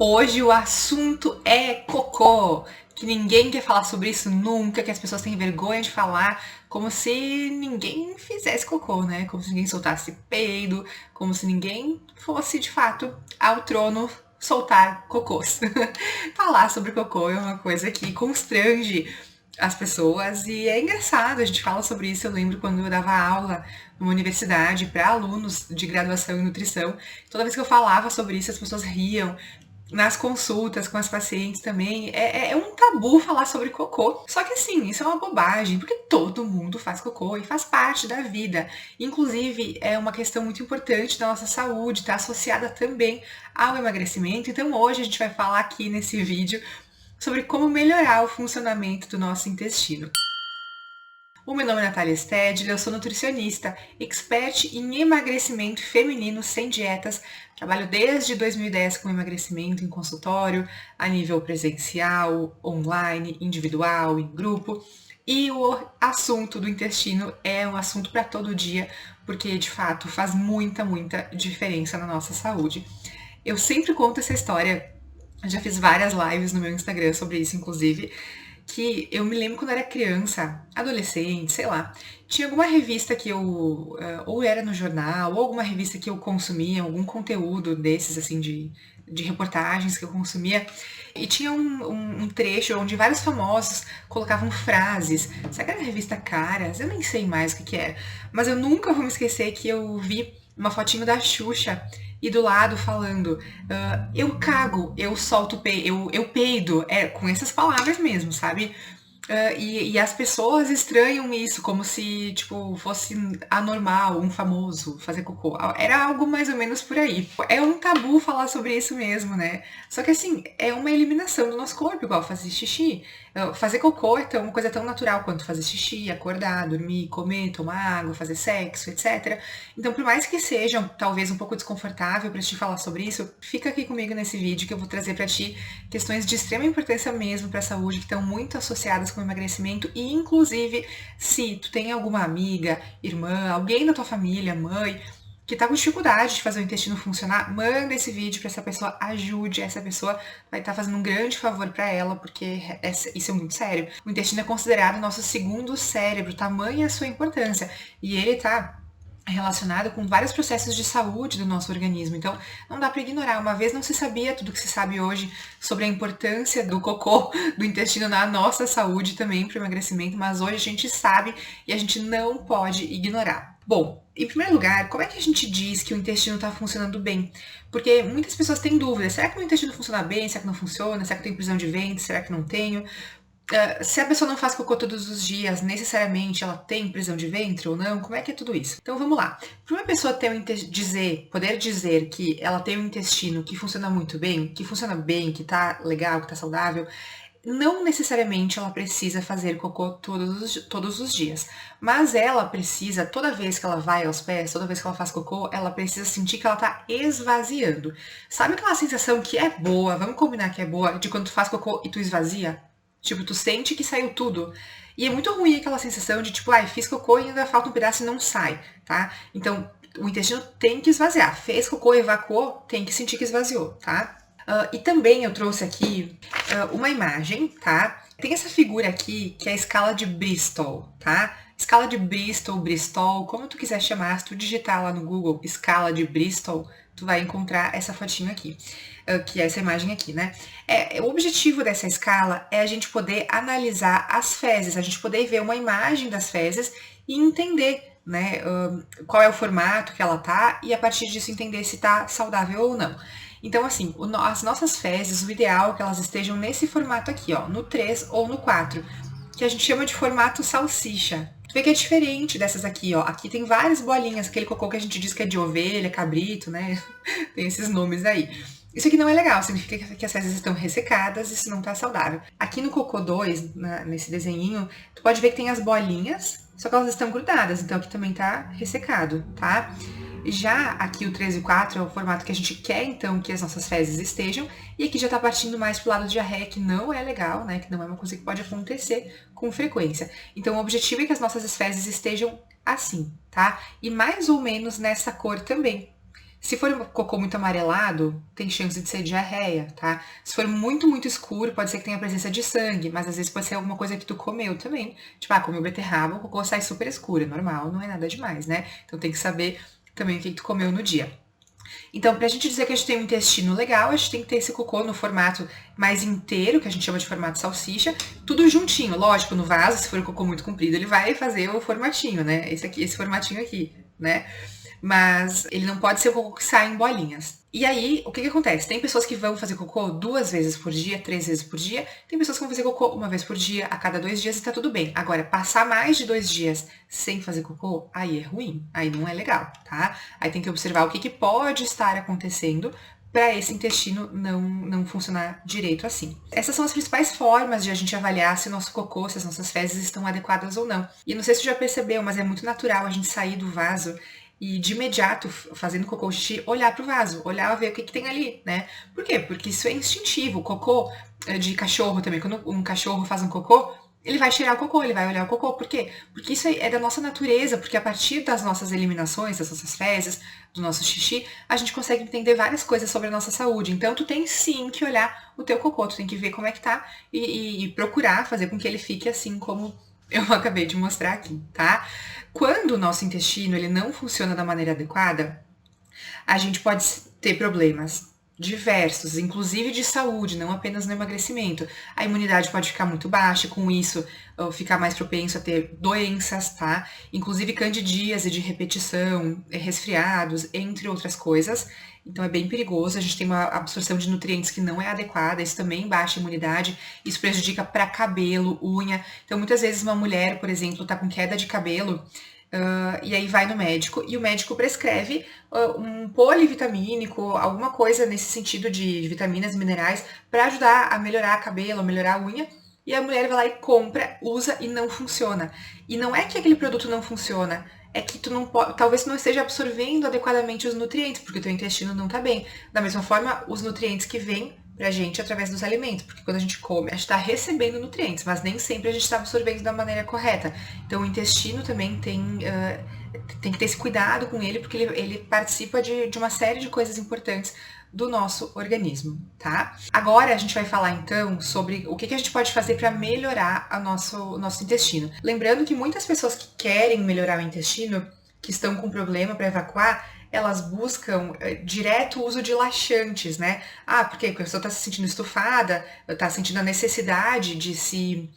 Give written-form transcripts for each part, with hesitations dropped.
Hoje o assunto é cocô, que ninguém quer falar sobre isso nunca, que as pessoas têm vergonha de falar, como se ninguém fizesse cocô, né? Como se ninguém soltasse peido, como se ninguém fosse de fato ao trono soltar cocôs. Falar sobre cocô é uma coisa que constrange as pessoas e é engraçado, a gente fala sobre isso. Eu lembro quando eu dava aula numa universidade para alunos de graduação em nutrição, toda vez que eu falava sobre isso as pessoas riam. Nas consultas com as pacientes também, é um tabu falar sobre cocô. Só que assim, isso é uma bobagem, porque todo mundo faz cocô e faz parte da vida. Inclusive, é uma questão muito importante da nossa saúde, está associada também ao emagrecimento. Então hoje a gente vai falar aqui nesse vídeo sobre como melhorar o funcionamento do nosso intestino. O meu nome é Natália Stedley, eu sou nutricionista, expert em emagrecimento feminino sem dietas. Trabalho desde 2010 com emagrecimento em consultório, a nível presencial, online, individual, em grupo. E o assunto do intestino é um assunto para todo dia, porque de fato faz muita diferença na nossa saúde. Eu sempre conto essa história, já fiz várias lives no meu Instagram sobre isso, inclusive, que eu me lembro quando eu era criança, adolescente, sei lá, tinha alguma revista que eu, ou era no jornal, ou alguma revista que eu consumia, algum conteúdo desses, assim, de reportagens que eu consumia, e tinha um trecho onde vários famosos colocavam frases. Será que era a revista Caras? Eu nem sei mais o que era, mas eu nunca vou me esquecer que eu vi uma fotinho da Xuxa e do lado falando, eu cago, eu solto eu peido, com essas palavras mesmo, sabe? E as pessoas estranham isso como se, tipo, fosse anormal um famoso fazer cocô. Era algo mais ou menos por aí. É um tabu falar sobre isso mesmo, né? Só que assim, é uma eliminação do nosso corpo, igual fazer xixi. Fazer cocô é uma coisa tão natural quanto fazer xixi, acordar, dormir, comer, tomar água, fazer sexo, etc. Então, por mais que seja talvez um pouco desconfortável pra te falar sobre isso, fica aqui comigo nesse vídeo que eu vou trazer pra ti questões de extrema importância mesmo pra saúde, que estão muito associadas com o emagrecimento. E inclusive, se tu tem alguma amiga, irmã, alguém da tua família, mãe, que tá com dificuldade de fazer o intestino funcionar, manda esse vídeo pra essa pessoa, ajude essa pessoa, vai estar fazendo um grande favor pra ela, porque isso é muito sério. O intestino é considerado o nosso segundo cérebro, tamanha a sua importância, e ele tá relacionado com vários processos de saúde do nosso organismo. Então, não dá para ignorar. Uma vez não se sabia tudo que se sabe hoje sobre a importância do cocô, do intestino na nossa saúde também para o emagrecimento, mas hoje a gente sabe e a gente não pode ignorar. Bom, em primeiro lugar, como é que a gente diz que o intestino está funcionando bem? Porque muitas pessoas têm dúvidas. Será que o intestino funciona bem? Será que não funciona? Será que eu tenho prisão de ventre? Será que não tenho? Se a pessoa não faz cocô todos os dias, necessariamente ela tem prisão de ventre ou não? Como é que é tudo isso? Então vamos lá. Para uma pessoa ter poder dizer que ela tem um intestino que funciona muito bem, que tá legal, que tá saudável, não necessariamente ela precisa fazer cocô todos os dias. Mas ela precisa, toda vez que ela vai aos pés, toda vez que ela faz cocô, ela precisa sentir que ela tá esvaziando. Sabe aquela sensação que é boa, vamos combinar que é boa, de quando tu faz cocô e tu esvazia? Tipo, tu sente que saiu tudo. E é muito ruim aquela sensação de tipo, ai, fiz cocô e ainda falta um pedaço e não sai, tá? Então, o intestino tem que esvaziar. Fez cocô, evacuou, tem que sentir que esvaziou, tá? E também eu trouxe aqui uma imagem, tá? Tem essa figura aqui que é a escala de Bristol, tá? Escala de Bristol, como tu quiser chamar, se tu digitar lá no Google escala de Bristol, tu vai encontrar essa fotinho aqui, que é essa imagem aqui, né? O objetivo dessa escala é a gente poder analisar as fezes, a gente poder ver uma imagem das fezes e entender, né, qual é o formato que ela tá e a partir disso entender se tá saudável ou não. Então, assim, as nossas fezes, o ideal é que elas estejam nesse formato aqui, ó, no 3 ou no 4, que a gente chama de formato salsicha. Tu vê que é diferente dessas aqui, ó. Aqui tem várias bolinhas, aquele cocô que a gente diz que é de ovelha, cabrito, né? Tem esses nomes aí. Isso aqui não é legal, significa que as fezes estão ressecadas, isso não tá saudável. Aqui no cocô 2, nesse desenhinho, tu pode ver que tem as bolinhas, só que elas estão grudadas, então aqui também tá ressecado, tá? Já aqui o 3 e 4 é o formato que a gente quer, então, que as nossas fezes estejam. E aqui já tá partindo mais pro lado de diarreia, que não é legal, né? Que não é uma coisa que pode acontecer com frequência. Então, o objetivo é que as nossas fezes estejam assim, tá? E mais ou menos nessa cor também. Se for um cocô muito amarelado, tem chance de ser diarreia, tá? Se for muito, muito escuro, pode ser que tenha presença de sangue, mas às vezes pode ser alguma coisa que tu comeu também. Tipo, comeu beterraba, o cocô sai super escuro, é normal, não é nada demais, né? Então tem que saber também o que tu comeu no dia. Então, pra gente dizer que a gente tem um intestino legal, a gente tem que ter esse cocô no formato mais inteiro, que a gente chama de formato salsicha, tudo juntinho. Lógico, no vaso, se for um cocô muito comprido, ele vai fazer o formatinho, né? Esse formatinho aqui, né? Mas ele não pode ser o cocô que sai em bolinhas. E aí, o que acontece? Tem pessoas que vão fazer cocô 2 vezes por dia, 3 vezes por dia. Tem pessoas que vão fazer cocô 1 vez por dia, a cada 2 dias e tá tudo bem. Agora, passar mais de 2 dias sem fazer cocô, aí é ruim. Aí não é legal, tá? Aí tem que observar o que pode estar acontecendo para esse intestino não funcionar direito assim. Essas são as principais formas de a gente avaliar se o nosso cocô, se as nossas fezes estão adequadas ou não. E não sei se você já percebeu, mas é muito natural a gente sair do vaso e de imediato, fazendo cocô ou xixi, olhar pro vaso, olhar ver o que tem ali, né? Por quê? Porque isso é instintivo. O cocô de cachorro também, quando um cachorro faz um cocô, ele vai cheirar o cocô, ele vai olhar o cocô. Por quê? Porque isso é da nossa natureza, porque a partir das nossas eliminações, das nossas fezes, do nosso xixi, a gente consegue entender várias coisas sobre a nossa saúde. Então, tu tem sim que olhar o teu cocô, tu tem que ver como é que tá e procurar fazer com que ele fique assim como eu acabei de mostrar aqui, tá? Quando o nosso intestino ele não funciona da maneira adequada, a gente pode ter problemas diversos, inclusive de saúde, não apenas no emagrecimento. A imunidade pode ficar muito baixa, com isso ficar mais propenso a ter doenças, tá? Inclusive candidíase de repetição, resfriados, entre outras coisas. Então é bem perigoso, a gente tem uma absorção de nutrientes que não é adequada, isso também baixa a imunidade, isso prejudica para cabelo, unha. Então muitas vezes uma mulher, por exemplo, tá com queda de cabelo, e aí vai no médico e o médico prescreve um polivitamínico, alguma coisa nesse sentido de vitaminas e minerais para ajudar a melhorar o cabelo, a melhorar a unha. E a mulher vai lá e compra, usa e não funciona. E não é que aquele produto não funciona, é que tu não pode, talvez tu não esteja absorvendo adequadamente os nutrientes, porque o teu intestino não tá bem. Da mesma forma, os nutrientes que vêm pra gente através dos alimentos, porque quando a gente come, a gente está recebendo nutrientes, mas nem sempre a gente está absorvendo da maneira correta. Então o intestino também tem que ter esse cuidado com ele, porque ele participa de uma série de coisas importantes do nosso organismo, tá? Agora a gente vai falar então sobre o que a gente pode fazer para melhorar o nosso intestino. Lembrando que muitas pessoas que querem melhorar o intestino, que estão com problema para evacuar, elas buscam direto o uso de laxantes, né? Porque a pessoa está se sentindo estufada, está sentindo a necessidade de se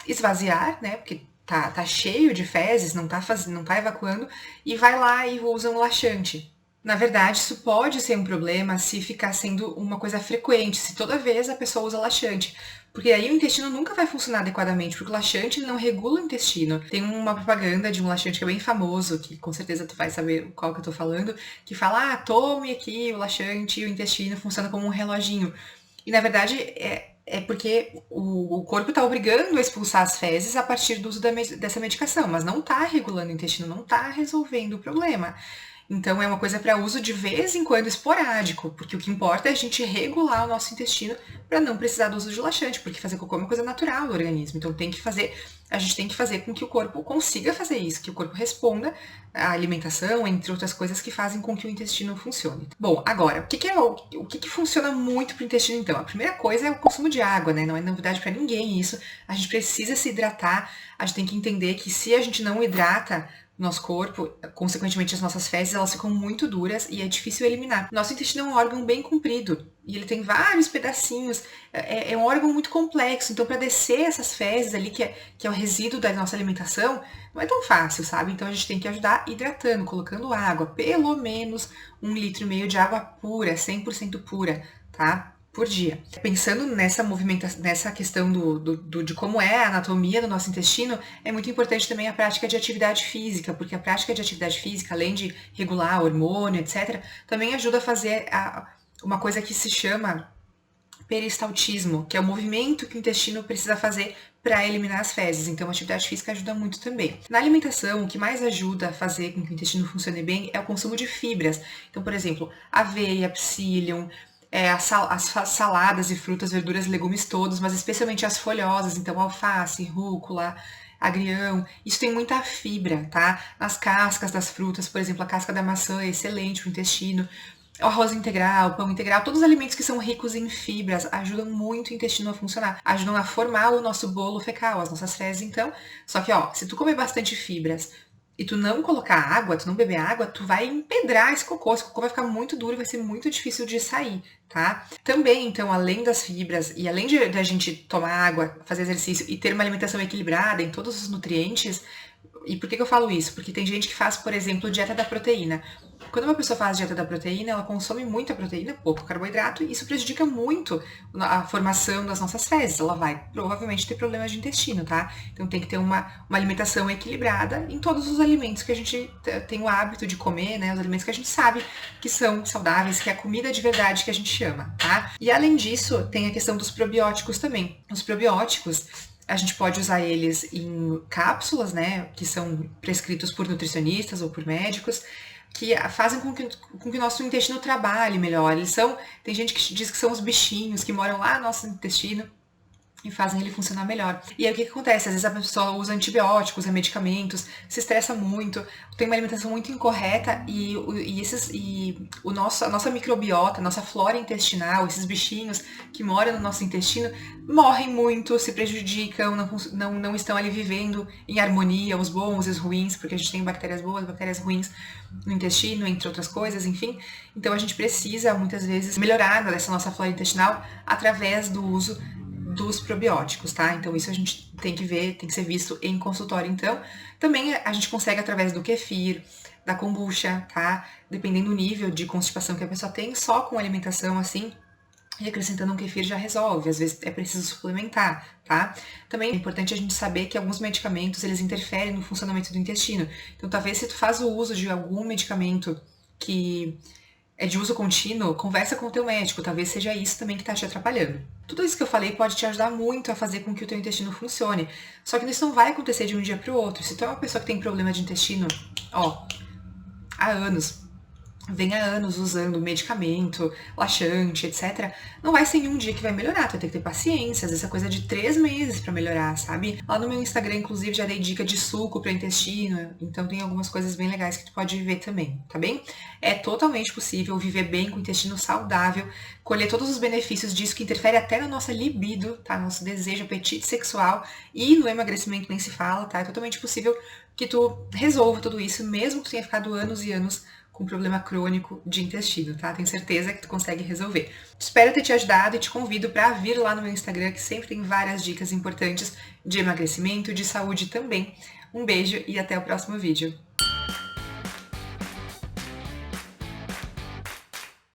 esvaziar, né? Porque tá cheio de fezes, não tá evacuando, e vai lá e usa um laxante. Na verdade, isso pode ser um problema se ficar sendo uma coisa frequente, se toda vez a pessoa usa laxante. Porque aí o intestino nunca vai funcionar adequadamente, porque o laxante não regula o intestino. Tem uma propaganda de um laxante que é bem famoso, que com certeza tu vai saber qual que eu tô falando, que fala, tome aqui o laxante e o intestino funciona como um reloginho. E na verdade é porque o corpo tá obrigando a expulsar as fezes a partir do uso dessa medicação, mas não tá regulando o intestino, não tá resolvendo o problema. Então é uma coisa para uso de vez em quando esporádico, porque o que importa é a gente regular o nosso intestino para não precisar do uso de laxante, porque fazer cocô é uma coisa natural do organismo. Então a gente tem que fazer com que o corpo consiga fazer isso, que o corpo responda à alimentação, entre outras coisas que fazem com que o intestino funcione. Bom, agora, o que funciona muito para o intestino então? A primeira coisa é o consumo de água, né? Não é novidade para ninguém isso. A gente precisa se hidratar, a gente tem que entender que se a gente não hidrata nosso corpo, consequentemente as nossas fezes, elas ficam muito duras e é difícil eliminar. Nosso intestino é um órgão bem comprido e ele tem vários pedacinhos, é um órgão muito complexo, então para descer essas fezes ali, que é o resíduo da nossa alimentação, não é tão fácil, sabe? Então a gente tem que ajudar hidratando, colocando água, pelo menos 1,5 litro de água pura, 100% pura, tá? Por dia. Pensando nessa questão de como é a anatomia do nosso intestino, é muito importante também a prática de atividade física, porque a prática de atividade física, além de regular hormônio, etc., também ajuda a fazer uma coisa que se chama peristaltismo, que é o movimento que o intestino precisa fazer para eliminar as fezes. Então, a atividade física ajuda muito também. Na alimentação, o que mais ajuda a fazer com que o intestino funcione bem é o consumo de fibras. Então, por exemplo, aveia, psyllium, as saladas e frutas, verduras, legumes todos, mas especialmente as folhosas, então alface, rúcula, agrião, isso tem muita fibra, tá? Nas cascas das frutas, por exemplo, a casca da maçã é excelente para o intestino. O arroz integral, o pão integral, todos os alimentos que são ricos em fibras ajudam muito o intestino a funcionar, ajudam a formar o nosso bolo fecal, as nossas fezes, então. Só que, ó, se tu comer bastante fibras e tu não colocar água, tu não beber água, tu vai empedrar esse cocô vai ficar muito duro e vai ser muito difícil de sair, tá? Também, então, além das fibras e além de a gente tomar água, fazer exercício e ter uma alimentação equilibrada em todos os nutrientes, e por que eu falo isso? Porque tem gente que faz, por exemplo, dieta da proteína. Quando uma pessoa faz dieta da proteína, ela consome muita proteína, pouco carboidrato, e isso prejudica muito a formação das nossas fezes. Ela vai provavelmente ter problemas de intestino, tá? Então tem que ter uma alimentação equilibrada em todos os alimentos que a gente tem o hábito de comer, né? Os alimentos que a gente sabe que são saudáveis, que é a comida de verdade que a gente chama, tá? E além disso, tem a questão dos probióticos também. Os probióticos, a gente pode usar eles em cápsulas, né, que são prescritos por nutricionistas ou por médicos, que fazem com que o nosso intestino trabalhe melhor. Tem gente que diz que são os bichinhos que moram lá no nosso intestino e fazem ele funcionar melhor. E aí o que acontece? Às vezes a pessoa usa antibióticos, usa medicamentos, se estressa muito, tem uma alimentação muito incorreta e a nossa microbiota, a nossa flora intestinal, esses bichinhos que moram no nosso intestino, morrem muito, se prejudicam, não estão ali vivendo em harmonia, os bons e os ruins, porque a gente tem bactérias boas, bactérias ruins no intestino, entre outras coisas, enfim. Então a gente precisa, muitas vezes, melhorar essa nossa flora intestinal através do uso dos probióticos, tá? Então isso a gente tem que ver, tem que ser visto em consultório. Então, também a gente consegue através do kefir, da kombucha, tá? Dependendo do nível de constipação que a pessoa tem, só com alimentação assim, e acrescentando um kefir já resolve, às vezes é preciso suplementar, tá? Também é importante a gente saber que alguns medicamentos, eles interferem no funcionamento do intestino. Então, talvez se tu faz o uso de algum medicamento que é de uso contínuo, conversa com o teu médico, talvez seja isso também que está te atrapalhando. Tudo isso que eu falei pode te ajudar muito a fazer com que o teu intestino funcione, só que isso não vai acontecer de um dia para o outro. Se tu é uma pessoa que tem problema de intestino, ó, há anos, vem há anos usando medicamento, laxante, etc., não vai ser em um dia que vai melhorar, tu vai ter que ter paciência, às vezes é coisa de 3 meses pra melhorar, sabe? Lá no meu Instagram, inclusive, já dei dica de suco para intestino, então tem algumas coisas bem legais que tu pode ver também, tá bem? É totalmente possível viver bem com o intestino saudável, colher todos os benefícios disso, que interfere até na nossa libido, tá? Nosso desejo, apetite sexual, e no emagrecimento nem se fala, tá? É totalmente possível que tu resolva tudo isso, mesmo que tu tenha ficado anos e anos com problema crônico de intestino, tá? Tenho certeza que tu consegue resolver. Espero ter te ajudado e te convido para vir lá no meu Instagram, que sempre tem várias dicas importantes de emagrecimento, de saúde também. Um beijo e até o próximo vídeo.